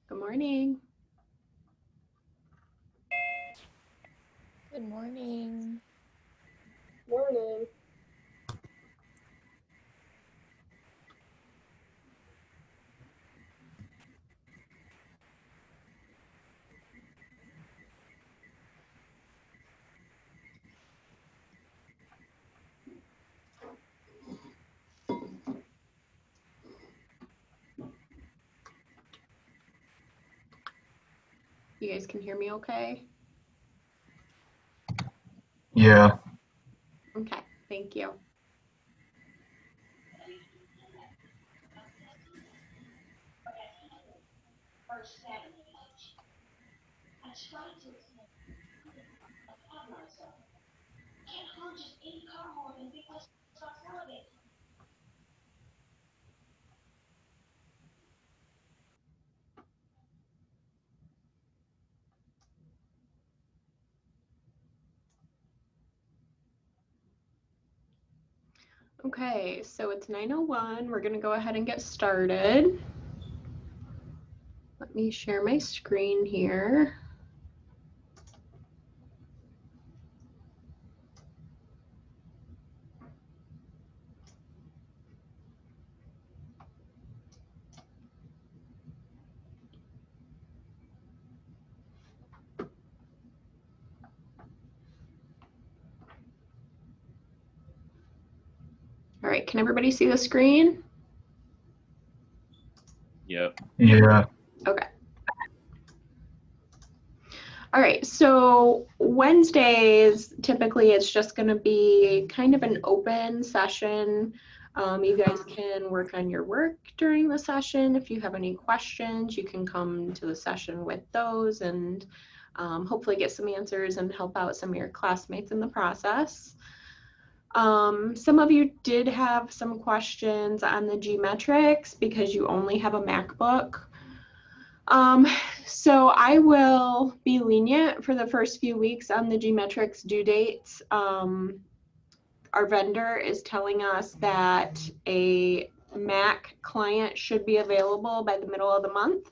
Good morning. Good morning. Morning. You guys can hear me okay? Yeah. Okay, thank you. Okay, so it's 9:01. We're going to go ahead and get started. Let me share my screen here. All right, can everybody see the screen? Yep. Yeah. Okay. All right, so Wednesdays, typically it's just going to be kind of an open session. You guys can work on your work during the session. If you have any questions, you can come to the session with those and hopefully get some answers and help out some of your classmates in the process. Some of you did have some questions on the Gmetrics because you only have a MacBook. So I will be lenient for the first few weeks on the Gmetrics due dates. Our vendor is telling us that a Mac client should be available by the middle of the month.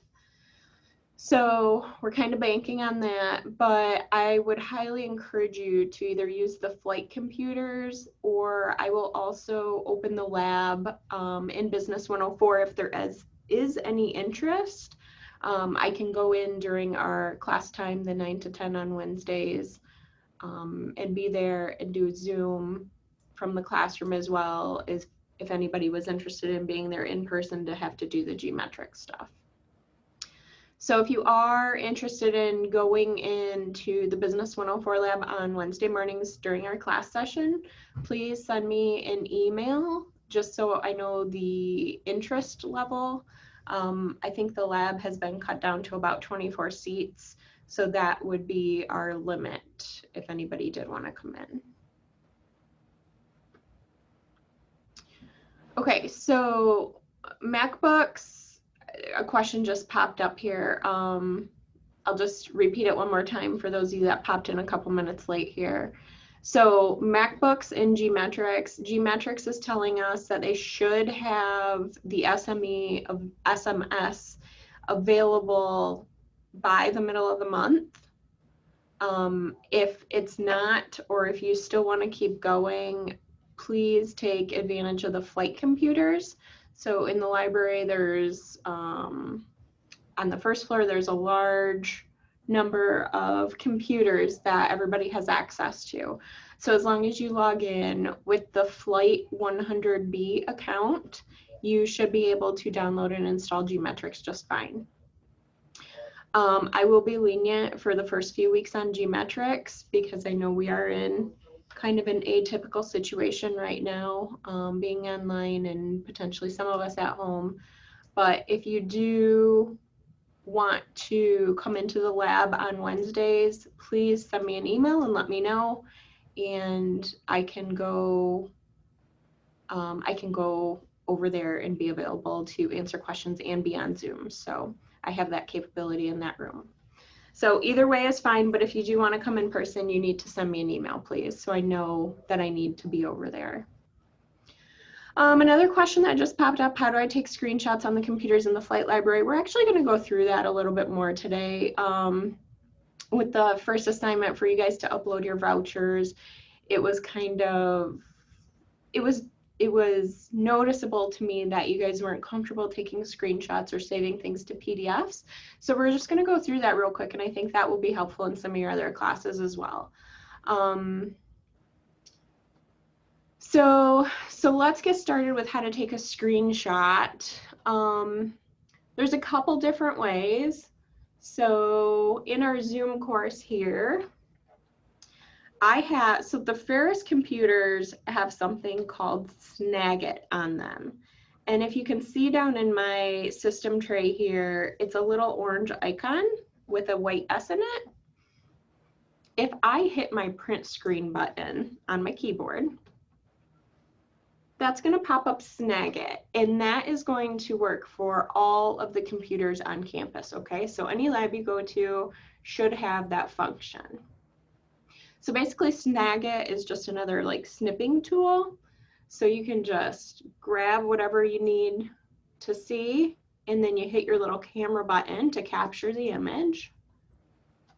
So we're kind of banking on that, but I would highly encourage you to either use the flight computers, or I will also open the lab in Business 104 if there is any interest. I can go in during our class time, the 9 to 10 on Wednesdays, and be there and do Zoom from the classroom as well, as if anybody was interested in being there in person to have to do the Gmetric stuff. So if you are interested in going into the Business 104 lab on Wednesday mornings during our class session, please send me an email just so I know the interest level. I think the lab has been cut down to about 24 seats, so that would be our limit if anybody did want to come in. Okay, so MacBooks, a question just popped up here. I'll just repeat it one more time for those of you that popped in a couple minutes late here. So MacBooks in Gmetrics is telling us that they should have the SME of SMS available by the middle of the month. If it's not, or if you still want to keep going, please take advantage of the flight computers. So in the library, there's on the first floor, there's a large number of computers that everybody has access to. So as long as you log in with the Flight 100B account, you should be able to download and install Gmetrics just fine. I will be lenient for the first few weeks on Gmetrics because I know we are in kind of an atypical situation right now, being online and potentially some of us at home. But if you do want to come into the lab on Wednesdays, please send me an email and let me know, and I can go over there and be available to answer questions and be on Zoom. So I have that capability in that room. So either way is fine, but if you do want to come in person, you need to send me an email, please, so I know that I need to be over there. Another question that just popped up, how do I take screenshots on the computers in the flight library? We're actually going to go through that a little bit more today. With the first assignment for you guys to upload your vouchers, it was kind of, it was noticeable to me that you guys weren't comfortable taking screenshots or saving things to PDFs. So we're just going to go through that real quick, and I think that will be helpful in some of your other classes as well. So let's get started with how to take a screenshot. There's a couple different ways. So in our Zoom course here, so the Ferris computers have something called Snagit on them. And if you can see down in my system tray here, it's a little orange icon with a white S in it. If I hit my print screen button on my keyboard, that's going to pop up Snagit, and that is going to work for all of the computers on campus, okay? So any lab you go to should have that function. So basically Snagit is just another like snipping tool. So you can just grab whatever you need to see, and then you hit your little camera button to capture the image.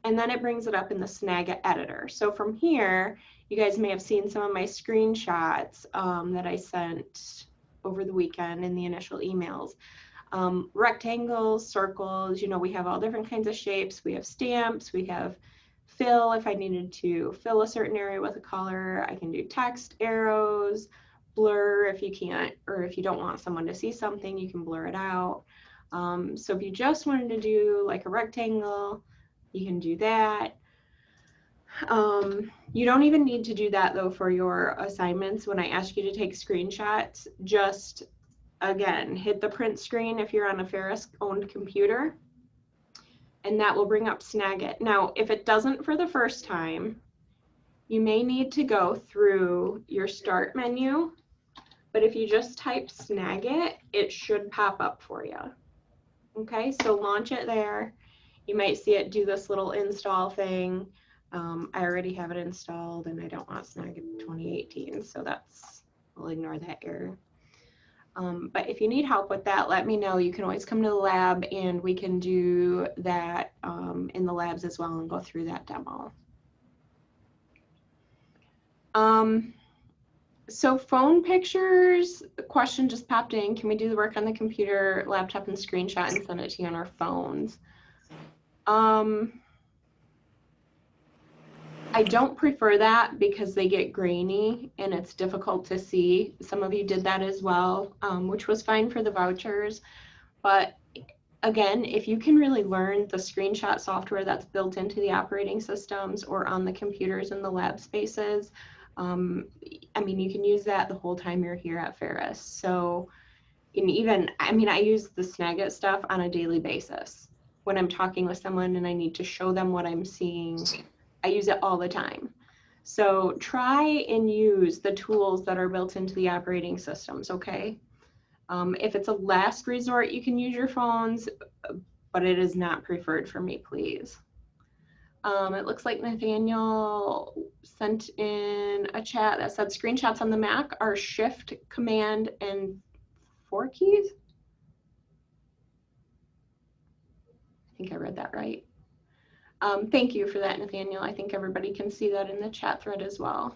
And then it brings it up in the Snagit editor. So from here, you guys may have seen some of my screenshots that I sent over the weekend in the initial emails. Rectangles, circles, you know, we have all different kinds of shapes. We have stamps, we have fill. If I needed to fill a certain area with a color, I can do text, arrows, blur if you can't, or if you don't want someone to see something, you can blur it out. So if you just wanted to do like a rectangle, you can do that. You don't even need to do that though for your assignments. When I ask you to take screenshots, just again, hit the print screen if you're on a Ferris owned computer, and that will bring up Snagit. Now, if it doesn't for the first time, you may need to go through your start menu, but if you just type Snagit, it should pop up for you. Okay, so launch it there. You might see it do this little install thing. I already have it installed and I don't want Snagit 2018, so we'll ignore that error. But if you need help with that, let me know. You can always come to the lab and we can do that in the labs as well and go through that demo. So phone pictures, the question just popped in. Can we do the work on the computer, laptop, and screenshot and send it to you on our phones? I don't prefer that because they get grainy and it's difficult to see. Some of you did that as well, which was fine for the vouchers. But again, if you can really learn the screenshot software that's built into the operating systems or on the computers in the lab spaces, I mean, you can use that the whole time you're here at Ferris. So, and even, I mean, I use the Snagit stuff on a daily basis. When I'm talking with someone and I need to show them what I'm seeing, I use it all the time. So try and use the tools that are built into the operating systems, okay? If it's a last resort, you can use your phones, but it is not preferred for me, please. It looks like Nathaniel sent in a chat that said screenshots on the Mac are Shift, Command, and 4 keys. I think I read that right. Thank you for that, Nathaniel. I think everybody can see that in the chat thread as well.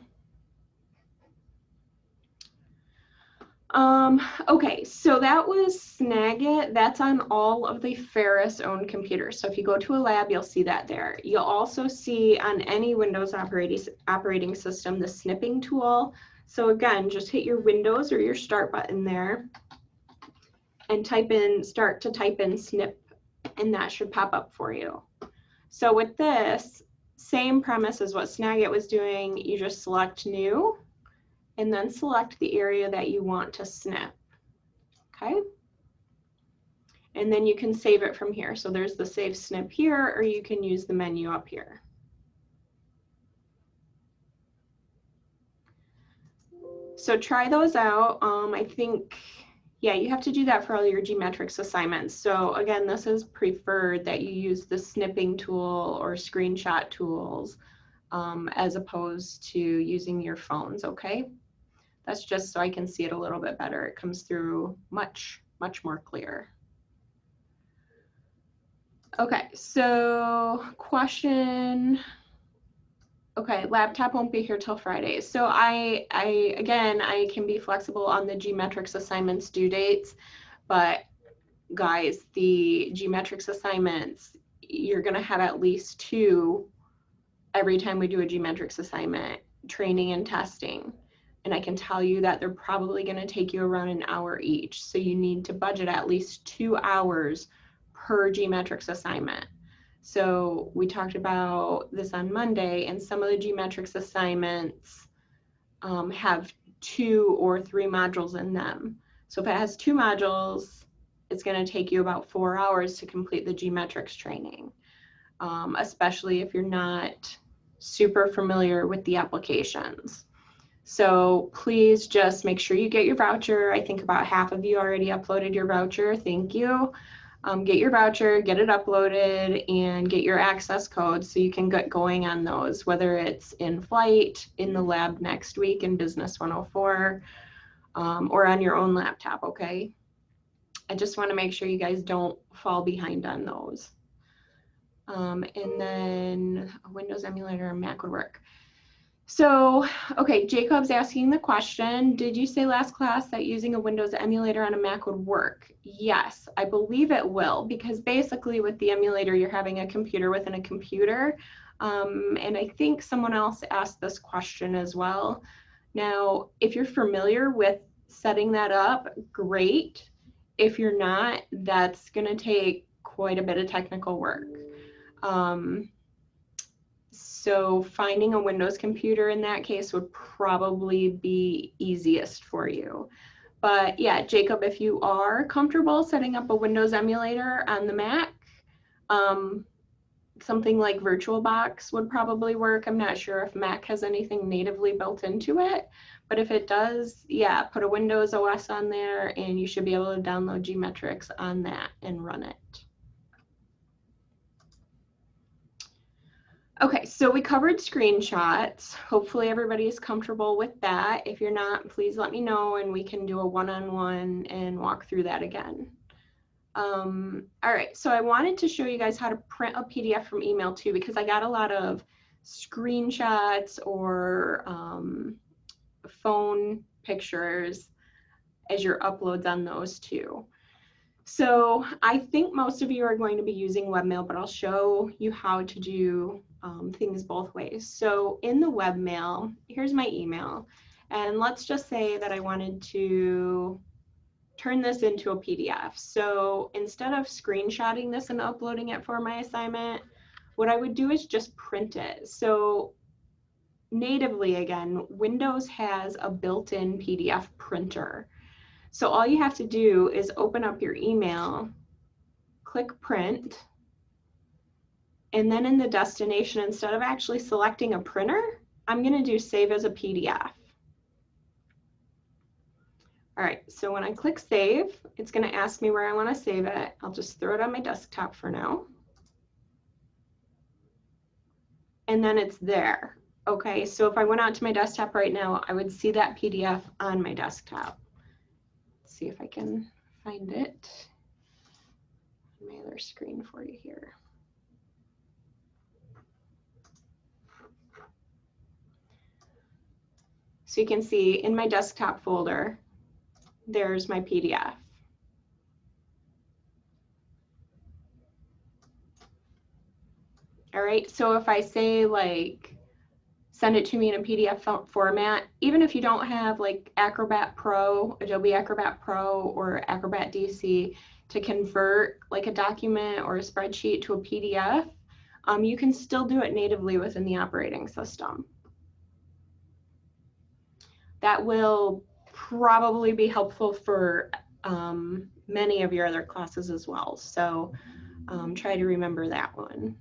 Okay, so that was Snagit. That's on all of the Ferris-owned computers. So if you go to a lab, you'll see that there. You'll also see on any Windows operating system the snipping tool. So again, just hit your Windows or your Start button there and start to type in snip, and that should pop up for you. So with this, same premise as what Snagit was doing, you just select New, and then select the area that you want to snip, okay? And then you can save it from here. So there's the Save Snip here, or you can use the menu up here. So try those out. I think, yeah, you have to do that for all your Gmetrics assignments. So again, this is preferred that you use the snipping tool or screenshot tools as opposed to using your phones, okay? That's just so I can see it a little bit better. It comes through much, much more clear. Okay, so question. Okay, laptop won't be here till Friday. So again, I can be flexible on the Gmetrics assignments due dates, but guys, the Gmetrics assignments, you're gonna have at least 2 every time we do a Gmetrics assignment, training and testing. And I can tell you that they're probably gonna take you around an hour each. So you need to budget at least 2 hours per Gmetrics assignment. So we talked about this on Monday, and some of the Gmetrics assignments have 2 or 3 modules in them. So if it has 2 modules, it's going to take you about 4 hours to complete the Gmetrics training, especially if you're not super familiar with the applications. So please just make sure you get your voucher. I think about half of you already uploaded your voucher. Thank you. Get your voucher, get it uploaded, and get your access code so you can get going on those, whether it's in flight, in the lab next week in Business 104, or on your own laptop, okay? I just want to make sure you guys don't fall behind on those. And then a Windows emulator and Mac would work. So, okay, Jacob's asking the question, did you say last class that using a Windows emulator on a Mac would work? Yes, I believe it will, because basically with the emulator, you're having a computer within a computer. And I think someone else asked this question as well. Now, if you're familiar with setting that up, great. If you're not, that's gonna take quite a bit of technical work. So finding a Windows computer in that case would probably be easiest for you. But yeah, Jacob, if you are comfortable setting up a Windows emulator on the Mac, something like VirtualBox would probably work. I'm not sure if Mac has anything natively built into it, but if it does, yeah, put a Windows OS on there and you should be able to download Gmetrics on that and run it. Okay, so we covered screenshots. Hopefully everybody is comfortable with that. If you're not, please let me know and we can do a one-on-one and walk through that again. All right, so I wanted to show you guys how to print a PDF from email too, because I got a lot of screenshots or phone pictures as your uploads on those too. So I think most of you are going to be using webmail, but I'll show you how to do things both ways. So in the webmail, here's my email. And let's just say that I wanted to turn this into a PDF. So instead of screenshotting this and uploading it for my assignment, what I would do is just print it. So natively, again, Windows has a built-in PDF printer. So all you have to do is open up your email, click print, and then in the destination, instead of actually selecting a printer, I'm going to do save as a PDF. All right, so when I click save, it's going to ask me where I want to save it. I'll just throw it on my desktop for now. And then it's there. Okay, so if I went out to my desktop right now, I would see that PDF on my desktop. Let's see if I can find it on my other screen for you here. So you can see in my desktop folder, there's my PDF. All right, so if I say like, send it to me in a PDF format, even if you don't have like Acrobat Pro, Adobe Acrobat Pro or Acrobat DC to convert like a document or a spreadsheet to a PDF, you can still do it natively within the operating system. That will probably be helpful for many of your other classes as well. So try to remember that one.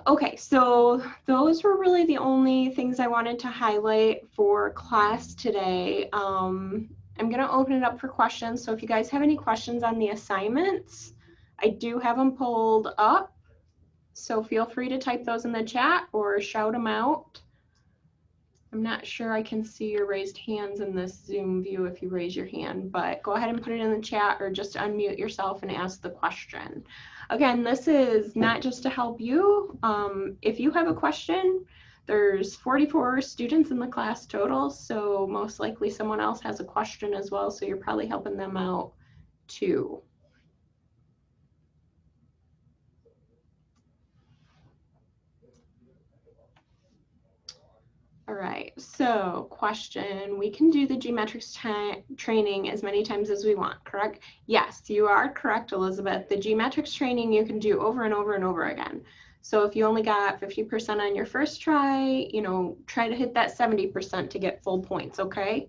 Okay, so those were really the only things I wanted to highlight for class today. I'm going to open it up for questions. So if you guys have any questions on the assignments, I do have them pulled up. So feel free to type those in the chat or shout them out. I'm not sure I can see your raised hands in this Zoom view if you raise your hand, but go ahead and put it in the chat or just unmute yourself and ask the question. Again, this is not just to help you. If you have a question, there's 44 students in the class total, so most likely someone else has a question as well, so you're probably helping them out too. All right, so question, we can do the geometrics training as many times as we want, correct? Yes, you are correct, Elizabeth. The geometrics training you can do over and over and over again. So if you only got 50% on your first try, you know, try to hit that 70% to get full points, okay?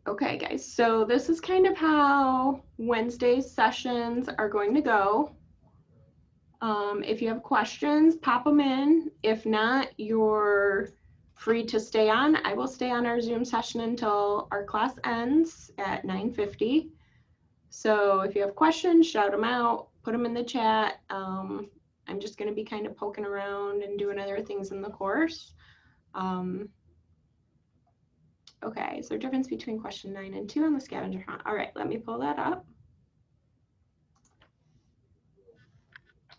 Okay, guys, so this is kind of how Wednesday's sessions are going to go. If you have questions, pop them in. If not, you're free to stay on. I will stay on our Zoom session until our class ends at 9:50. So if you have questions, shout them out, put them in the chat. I'm just going to be kind of poking around and doing other things in the course. Okay, is there a difference between question 9 and 2 on the scavenger hunt? All right, let me pull that up.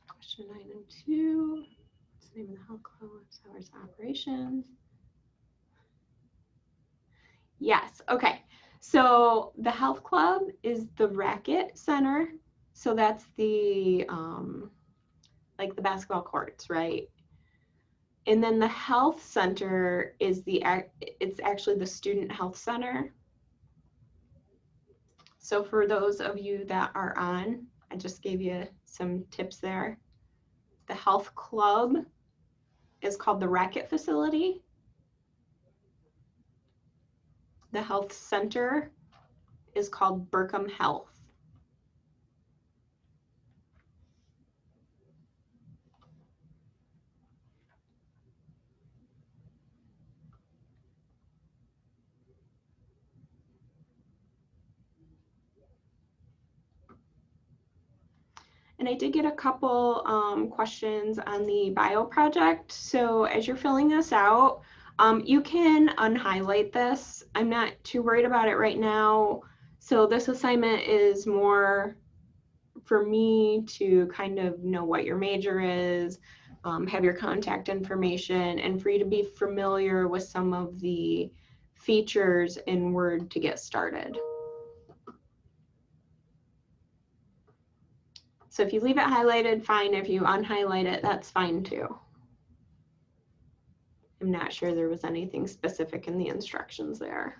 Question 9 and 2. What's the name of the health club? Hours of operations. Yes, okay. So the health club is the racket center. So that's the like the basketball courts, right? And then the health center is it's actually the student health center. So for those of you that are on, I just gave you some tips there. The health club is called the racket facility. The health center is called Burkham Health. And I did get a couple questions on the bio project. So as you're filling this out, you can unhighlight this. I'm not too worried about it right now. So this assignment is more for me to kind of know what your major is, have your contact information, and for you to be familiar with some of the features in Word to get started. So if you leave it highlighted, fine. If you unhighlight it, that's fine too. I'm not sure there was anything specific in the instructions there.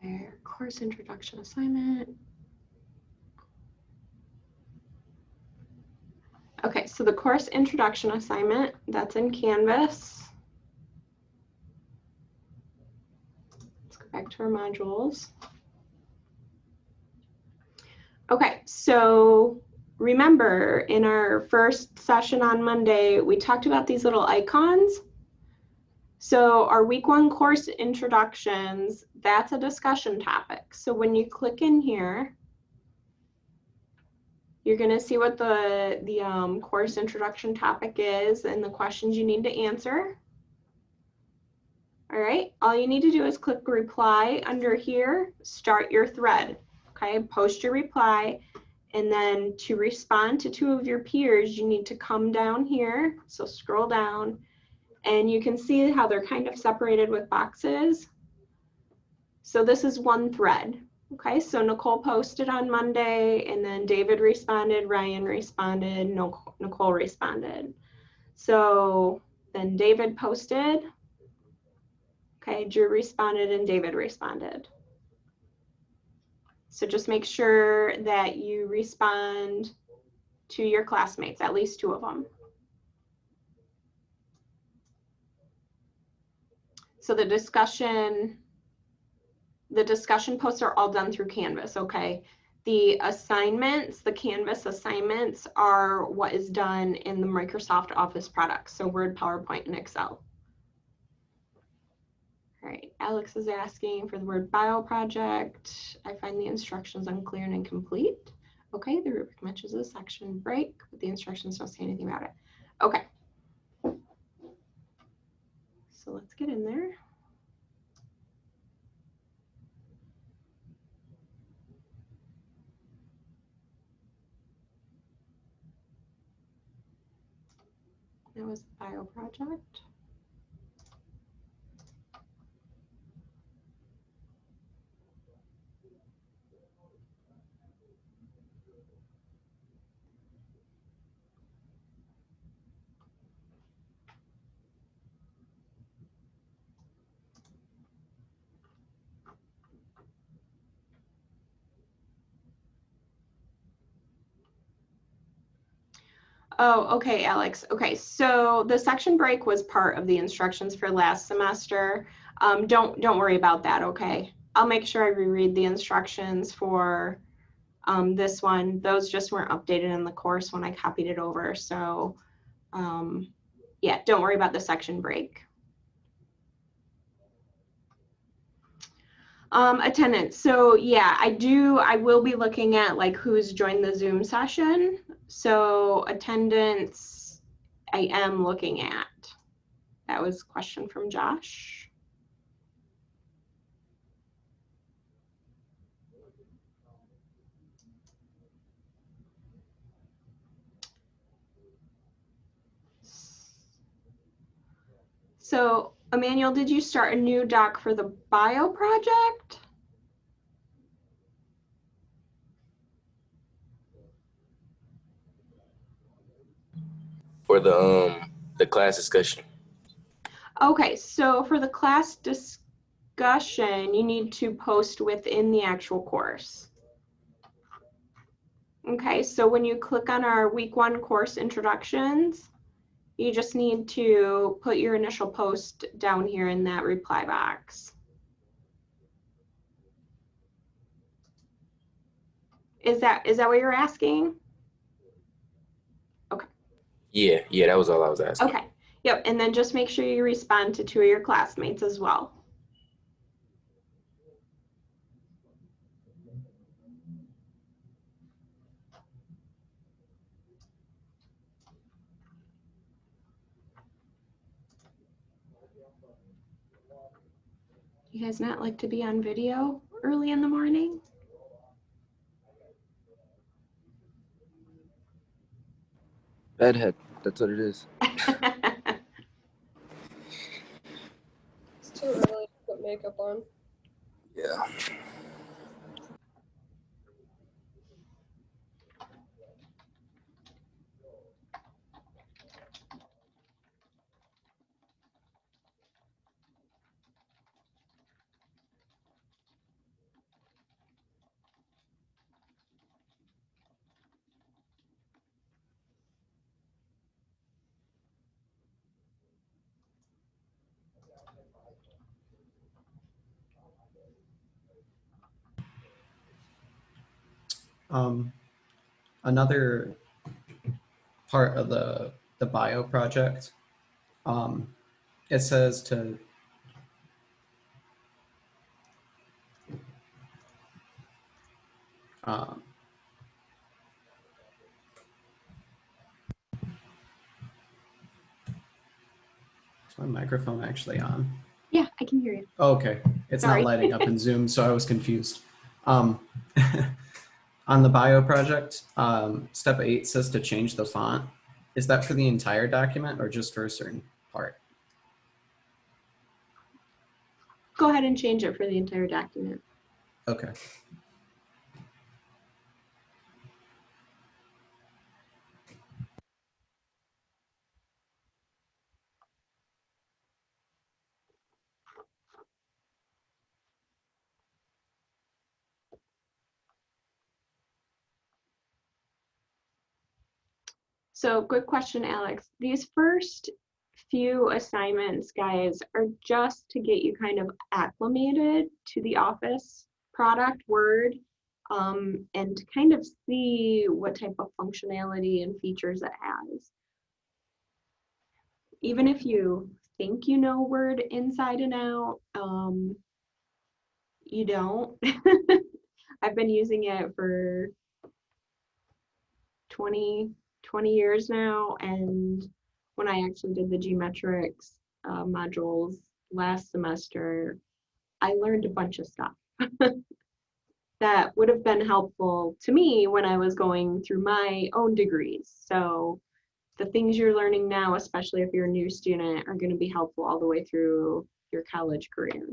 Okay, course introduction assignment. Okay, so the course introduction assignment, that's in Canvas. Let's go back to our modules. Okay, so remember in our first session on Monday, we talked about these little icons. So our week 1 course introductions, that's a discussion topic. So when you click in here, you're going to see what the course introduction topic is and the questions you need to answer. All right, all you need to do is click reply under here, start your thread. Okay, post your reply, and then to respond to 2 of your peers, you need to come down here. So scroll down And you can see how they're kind of separated with boxes. So this is one thread. Okay, so Nicole posted on Monday, and then David responded, Ryan responded, Nicole responded. So then David posted. Okay, Drew responded and David responded. So just make sure that you respond to your classmates, at least 2 of them. So the discussion posts are all done through Canvas, okay? The assignments, the Canvas assignments are what is done in the Microsoft Office products, so Word, PowerPoint, and Excel. All right, Alex is asking for the word bio project. I find the instructions unclear and incomplete. Okay, the rubric mentions a section break, but the instructions don't say anything about it. Okay. So let's get in there. That was the bio project. Oh, okay, Alex. Okay, so the section break was part of the instructions for last semester. Don't worry about that, okay? I'll make sure I reread the instructions for this one. Those just weren't updated in the course when I copied it over. So yeah, don't worry about the section break. Attendance. So yeah, I will be looking at like who's joined the Zoom session. So attendance, I am looking at. That was a question from Josh. So Emmanuel, did you start a new doc for the bio project? For the class discussion. Okay, so for the class discussion, you need to post within the actual course. Okay, so when you click on our week 1 course introductions, you just need to put your initial post down here in that reply box. Is that what you're asking? Okay. Yeah, that was all I was asking. Okay. Yep, and then just make sure you respond to 2 of your classmates as well. You guys not like to be on video early in the morning? Bedhead, that's what it is. It's too early to put makeup on. Yeah. Another part of the bio project, it says to is my microphone actually on? Yeah, I can hear you. Oh, okay, it's Sorry. not lighting up in Zoom, so I was confused. On the bio project, step 8 says to change the font. Is that for the entire document or just for a certain part? go ahead and change it for the entire document. Okay. So good question, Alex. These first few assignments, guys, are just to get you kind of acclimated to the Office product, Word, and to kind of see what type of functionality and features it has. Even if you think you know Word inside and out, you don't. I've been using it for 20 years now, and when I actually did the geometrics modules last semester, I learned a bunch of stuff that would have been helpful to me when I was going through my own degrees. So the things you're learning now, especially if you're a new student, are going to be helpful all the way through your college career.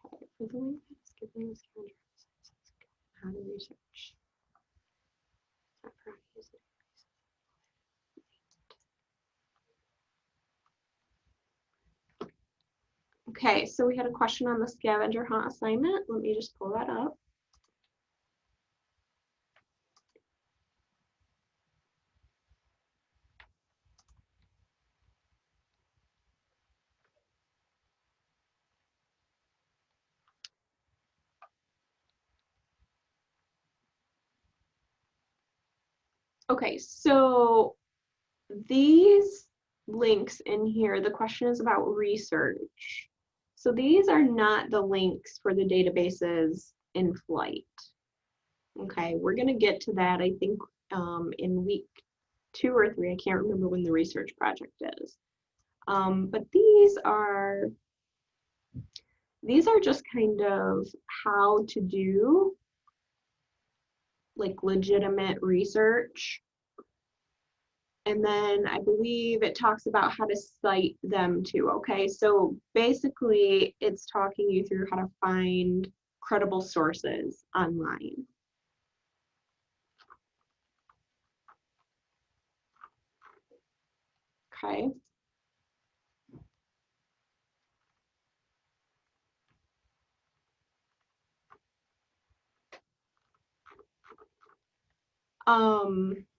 Okay, for the link that's given this calendar, how to research. Okay, so we had a question on the scavenger hunt assignment. Let me just pull that up. Okay, so these links in here, the question is about research. So these are not the links for the databases in flight. Okay, we're gonna get to that, I think, in week 2 or 3. I can't remember when the research project is. But these are just kind of how to do like legitimate research. And then I believe it talks about how to cite them too. Okay, so basically it's talking you through how to find credible sources online. Okay.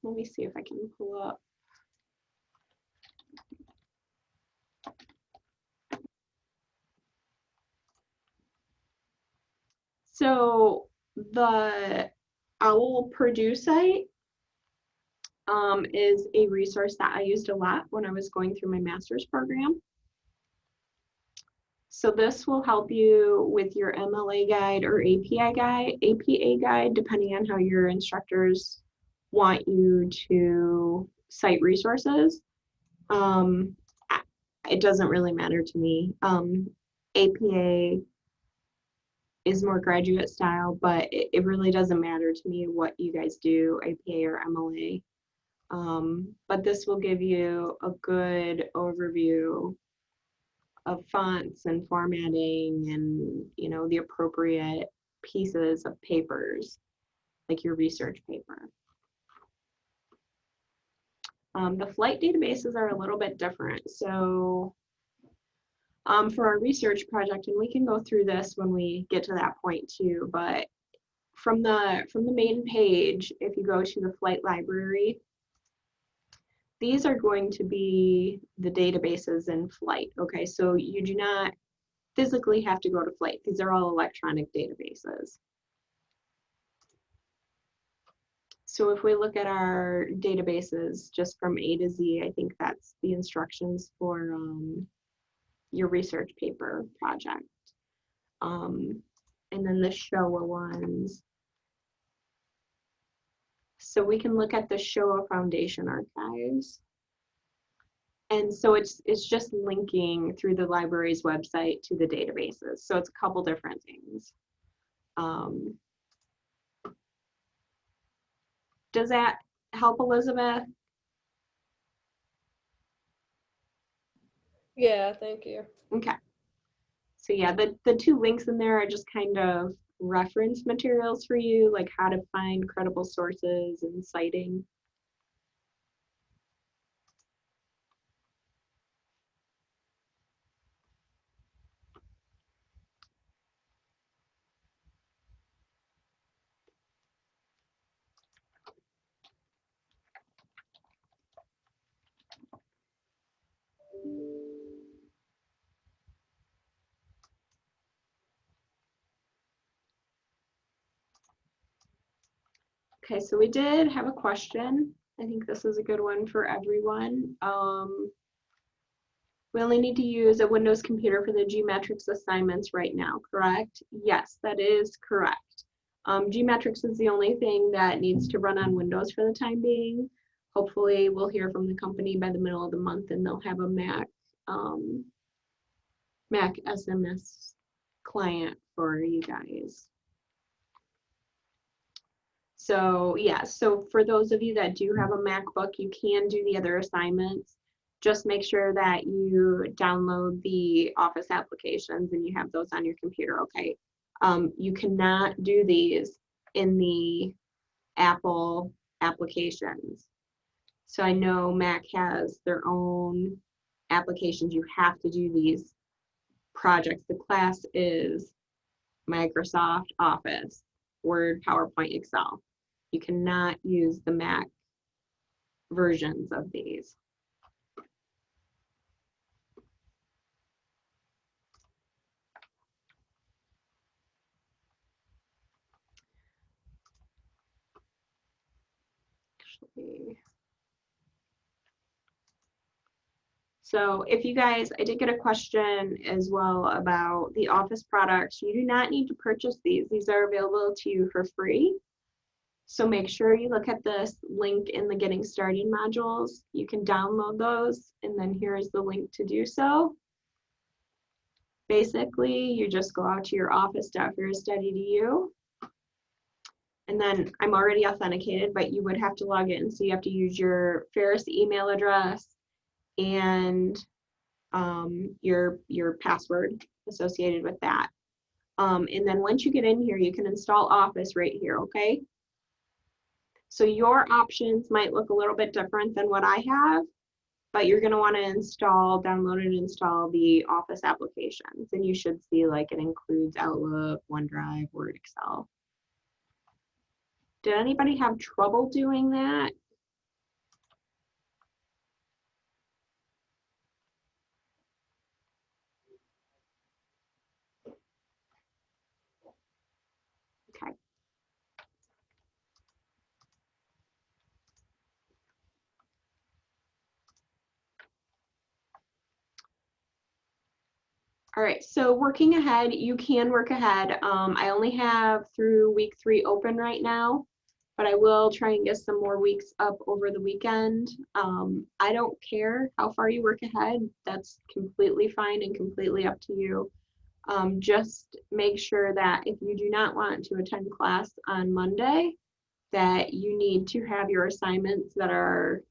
Let me see if I can pull up. So the OWL Purdue site is a resource that I used a lot when I was going through my master's program. So this will help you with your MLA guide or APA guide, depending on how your instructors want you to cite resources. It doesn't really matter to me. APA is more graduate style, but it really doesn't matter to me what you guys do, APA or MLA. But this will give you a good overview of fonts and formatting and, you know, the appropriate pieces of papers, like your research paper. The flight databases are a little bit different. So for our research project, and we can go through this when we get to that point too, but from the main page, if you go to the flight library, these are going to be the databases in flight. Okay, so you do not physically have to go to flight. These are all electronic databases. So if we look at our databases just from A to Z, I think that's the instructions for your research paper project. And then the Showa ones. So we can look at the Showa Foundation archives. And so it's just linking through the library's website to the databases. So it's a couple different things. Does that help, Elizabeth? Yeah, thank you. Okay. So yeah, the two links in there are just kind of reference materials for you, like how to find credible sources and citing. Okay, so we did have a question. I think this is a good one for everyone. We only need to use a Windows computer for the Gmetrics assignments right now, correct? Yes, that is correct. Gmetrics is the only thing that needs to run on Windows for the time being. Hopefully we'll hear from the company by the middle of the month and they'll have a Mac SMS client for you guys. So yeah, so for those of you that do have a MacBook, you can do the other assignments. Just make sure that you download the Office applications and you have those on your computer, okay? You cannot do these in the Apple applications. So I know Mac has their own applications. You have to do these projects. The class is Microsoft Office, Word, PowerPoint, Excel. You cannot use the Mac versions of these. So if you guys, I did get a question as well about the Office products. You do not need to purchase these. These are available to you for free. So make sure you look at this link in the Getting Started modules. You can download those, and then here's the link to do so. Basically, you just go out to your office.ferrisstudy.edu. And then I'm already authenticated, but you would have to log in. So you have to use your Ferris email address and your password associated with that. And then once you get in here, you can install Office right here, okay? So your options might look a little bit different than what I have, but you're gonna wanna download and install the Office applications. And you should see like it includes Outlook, OneDrive, Word, Excel. Did anybody have trouble doing that? Okay. All right, so working ahead, you can work ahead. I only have through week 3 open right now, but I will try and get some more weeks up over the weekend. I don't care how far you work ahead. That's completely fine and completely up to you. Just make sure that if you do not want to attend class on Monday, that you need to have your assignments that are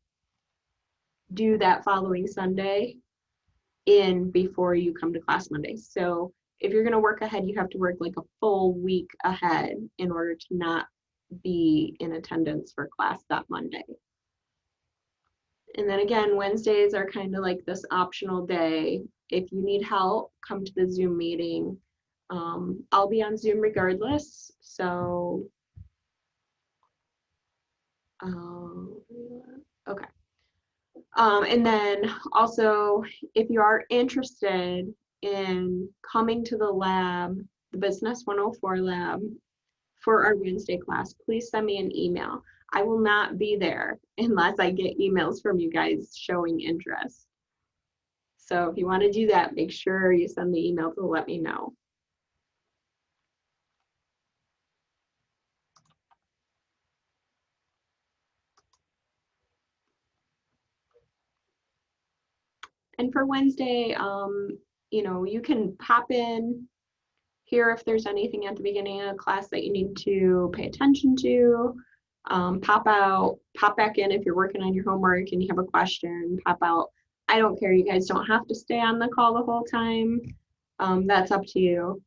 due that following Sunday in before you come to class Monday. So if you're going to work ahead, you have to work like a full week ahead in order to not be in attendance for class that Monday. And then again, Wednesdays are kind of like this optional day. If you need help, come to the Zoom meeting. I'll be on Zoom regardless. So, okay. And then also, if you are interested in coming to the lab, the Business 104 lab for our Wednesday class, please send me an email. I will not be there unless I get emails from you guys showing interest. So if you want to do that, make sure you send the email to let me know. And for Wednesday, you know, you can pop in here if there's anything at the beginning of class that you need to pay attention to. Pop out, pop back in if you're working on your homework and you have a question, pop out. I don't care. You guys don't have to stay on the call the whole time. That's up to you.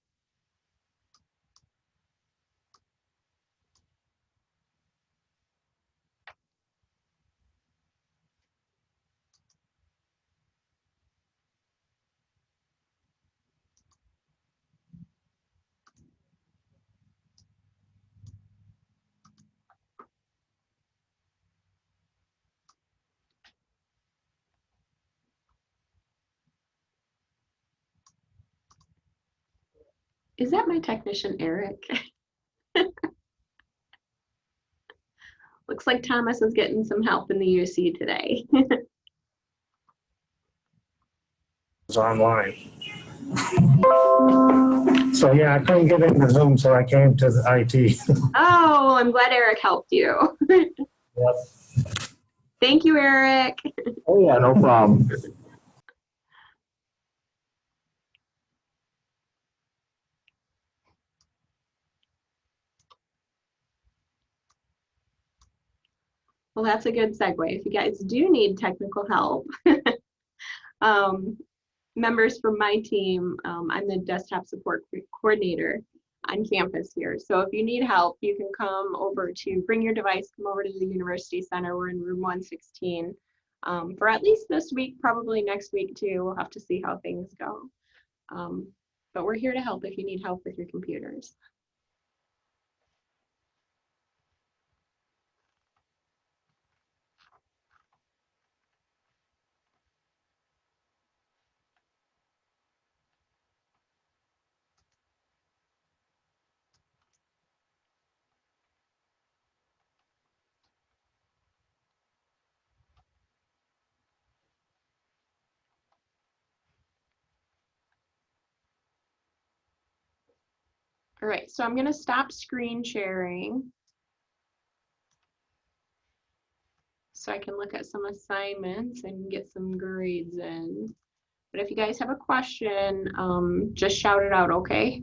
Is that my technician, Eric? Looks like Thomas is getting some help in the UC today. Was online. So yeah, I couldn't get into Zoom, so I came to the IT. Oh, I'm glad Eric helped you. Yep. Thank you, Eric. Oh yeah, no problem. Well, that's a good segue. If you guys do need technical help, members from my team, I'm the desktop support coordinator on campus here. So if you need help, you can come over to bring your device, come over to the University Center. We're in room 116 for at least this week, probably next week too. We'll have to see how things go. But we're here to help if you need help with your computers. All right, so I'm gonna stop screen sharing so I can look at some assignments and get some grades in. But if you guys have a question, just shout it out, okay?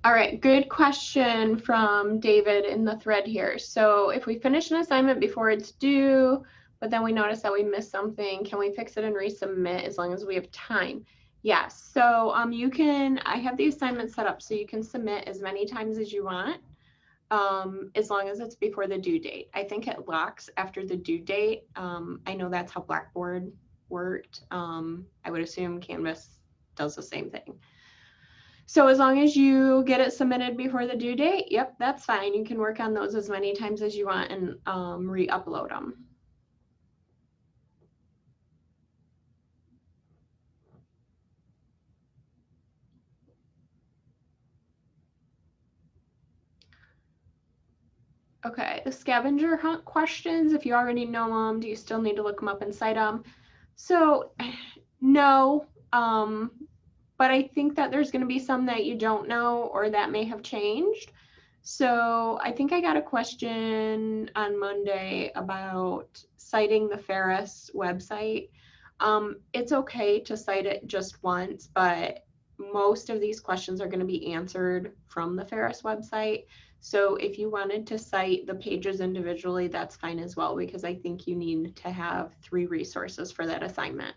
All right, good question from David in the thread here. So if we finish an assignment before it's due, but then we notice that we missed something, can we fix it and resubmit as long as we have time? Yes, so I have the assignment set up so you can submit as many times as you want, as long as it's before the due date. I think it locks after the due date. I know that's how Blackboard worked. I would assume Canvas does the same thing. So as long as you get it submitted before the due date, yep, that's fine. You can work on those as many times as you want and re-upload them. Okay, the scavenger hunt questions, if you already know them, do you still need to look them up and cite them? So no, but I think that there's going to be some that you don't know or that may have changed. So I think I got a question on Monday about citing the Ferris website. It's okay to cite it just once, but most of these questions are going to be answered from the Ferris website. So if you wanted to cite the pages individually, that's fine as well, because I think you need to have 3 resources for that assignment.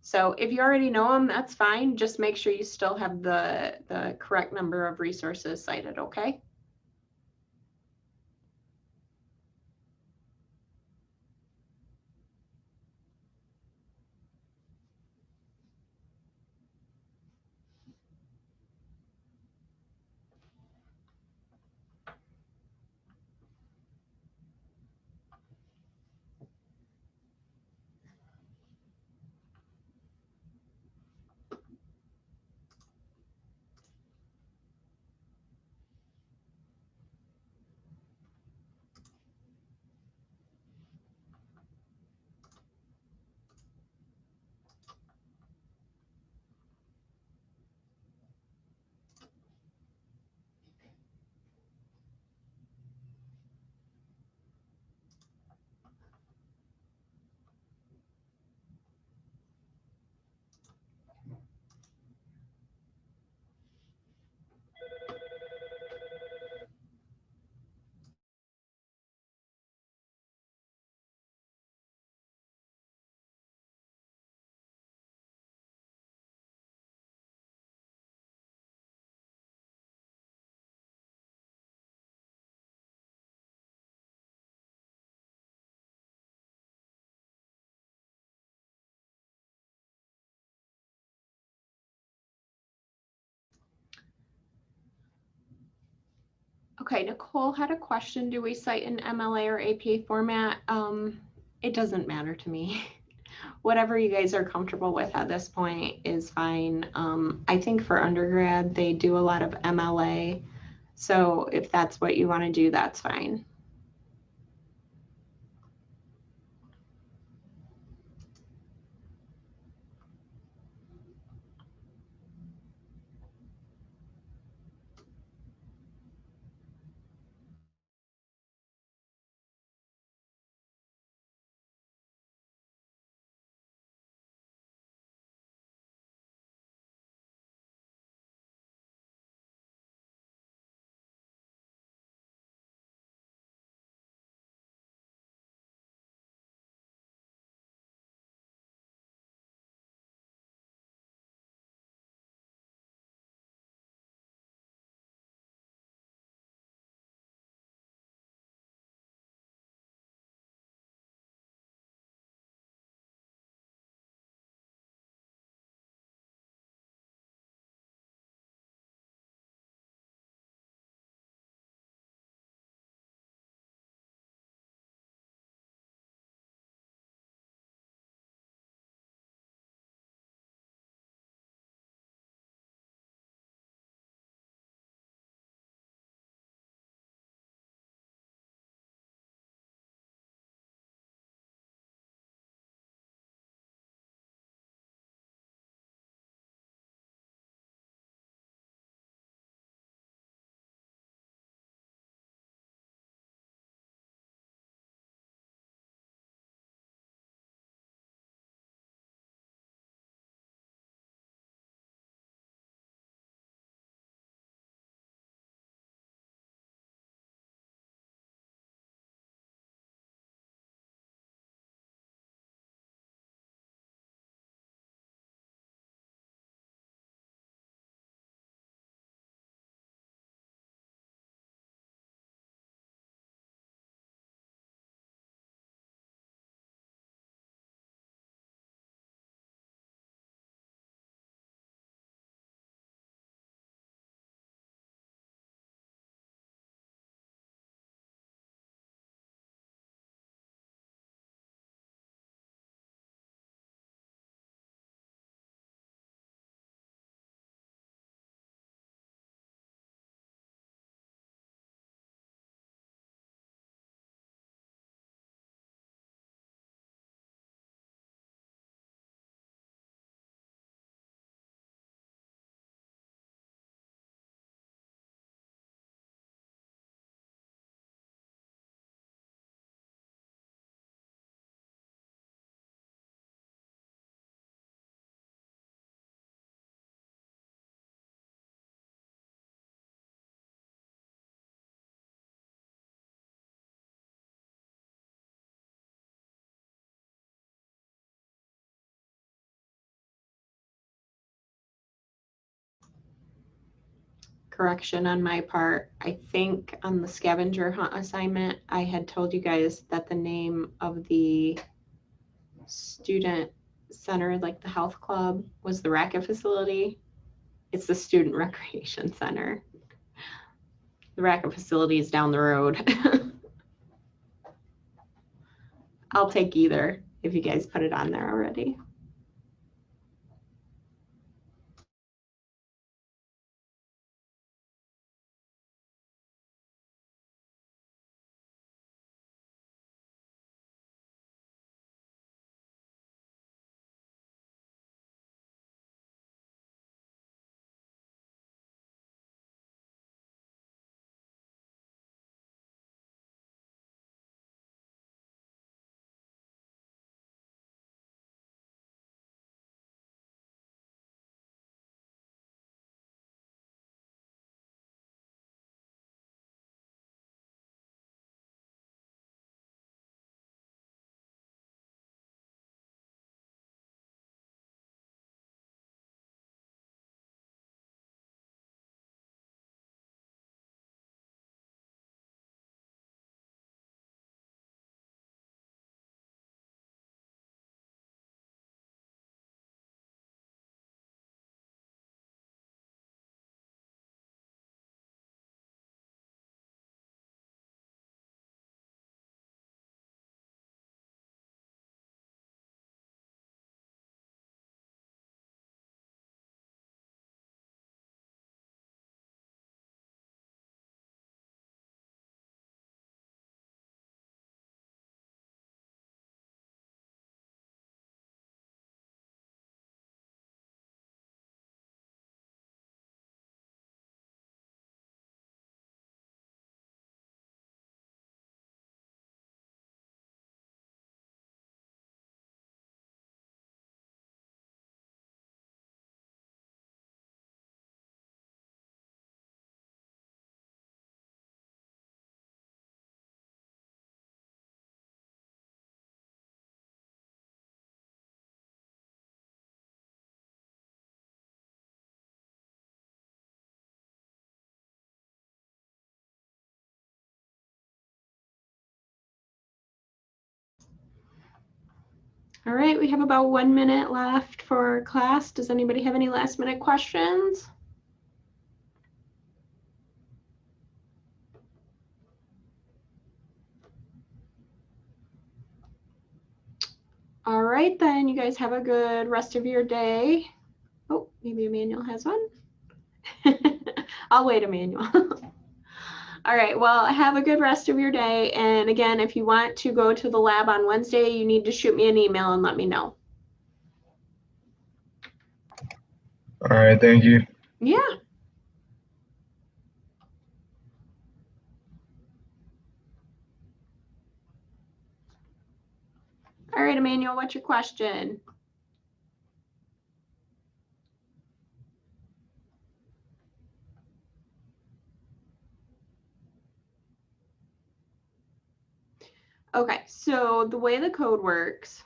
So if you already know them, that's fine. Just make sure you still have the correct number of resources cited, okay? Okay, Nicole had a question. Do we cite in MLA or APA format? It doesn't matter to me. Whatever you guys are comfortable with at this point is fine. I think for undergrad, they do a lot of MLA. So if that's what you want to do, that's fine. correction on my part. I think on the scavenger hunt assignment, I had told you guys that the name of the student center, like the health club, was the racket facility. It's the student recreation center. The racket facility is down the road. I'll take either if you guys put it on there already. All right, we have about 1 minute left for class. Does anybody have any last minute questions? All right, then you guys have a good rest of your day. Oh, maybe Emmanuel has one. I'll wait, Emmanuel. All right, well, have a good rest of your day. And again, if you want to go to the lab on Wednesday, you need to shoot me an email and let me know. All right, thank you. Yeah. All right, Emmanuel, what's your question? Okay, so the way the code works,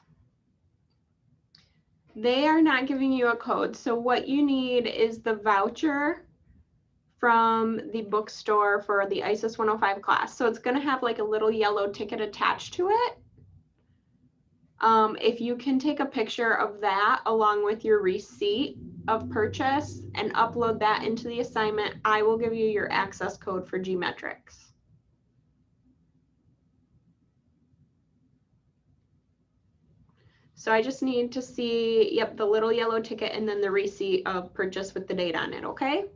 they are not giving you a code. So what you need is the voucher from the bookstore for the ISIS 105 class. So it's going to have like a little yellow ticket attached to it. If you can take a picture of that along with your receipt of purchase and upload that into the assignment, I will give you your access code for Gmetrics. So I just need to see, yep, the little yellow ticket and then the receipt of purchase with the date on it, okay?